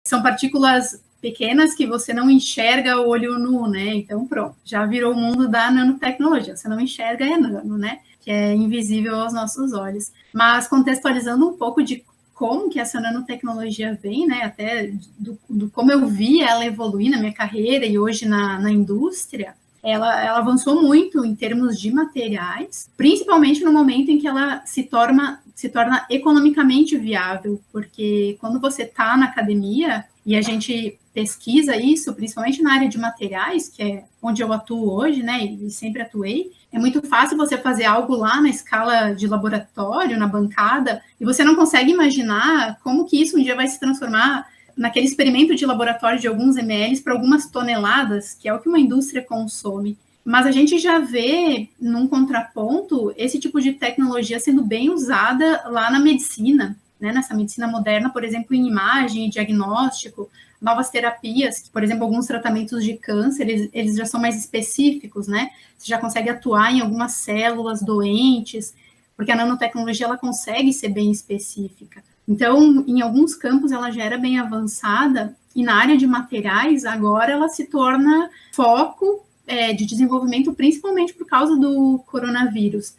São partículas pequenas que você não enxerga o olho nu, né? Então, pronto, já virou o mundo da nanotecnologia. Você não enxerga, é nano, né? Que é invisível aos nossos olhos. Mas contextualizando um pouco de como que essa nanotecnologia vem, né? Até do como eu vi ela evoluir na minha carreira e hoje na indústria, ela avançou muito em termos de materiais, principalmente no momento em que ela se torna economicamente viável, porque quando você está na academia, e a gente pesquisa isso, principalmente na área de materiais, que é onde eu atuo hoje, né, e sempre atuei, é muito fácil você fazer algo lá na escala de laboratório, na bancada, e você não consegue imaginar como que isso um dia vai se transformar naquele experimento de laboratório de alguns ml para algumas toneladas, que é o que uma indústria consome. Mas a gente já vê, num contraponto, esse tipo de tecnologia sendo bem usada lá na medicina, né? Nessa medicina moderna, por exemplo, em imagem e diagnóstico, novas terapias, por exemplo, alguns tratamentos de câncer, eles já são mais específicos, né? Você já consegue atuar em algumas células doentes, porque a nanotecnologia ela consegue ser bem específica. Então, em alguns campos ela já era bem avançada, e na área de materiais, agora ela se torna foco de desenvolvimento, principalmente por causa do coronavírus.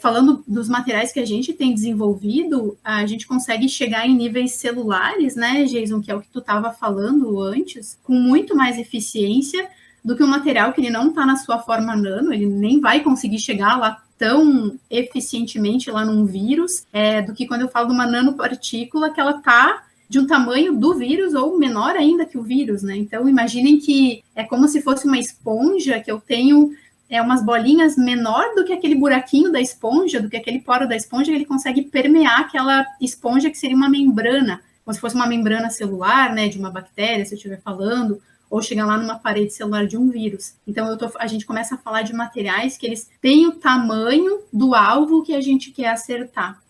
Falando dos materiais que a gente tem desenvolvido, a gente consegue chegar em níveis celulares, né, Jason, que é o que tu estava falando antes, com muito mais eficiência do que um material que ele não está na sua forma nano, ele nem vai conseguir chegar lá tão eficientemente lá num vírus, do que quando eu falo de uma nanopartícula que ela está de um tamanho do vírus ou menor ainda que o vírus, né? Então, imaginem que é como se fosse uma esponja que eu tenho umas bolinhas menor do que aquele buraquinho da esponja, do que aquele poro da esponja, que ele consegue permear aquela esponja que seria uma membrana, como se fosse uma membrana celular, né, de uma bactéria, se eu estiver falando, ou chegar lá numa parede celular de um vírus. Então, a gente começa a falar de materiais que eles têm o tamanho do alvo que a gente quer acertar.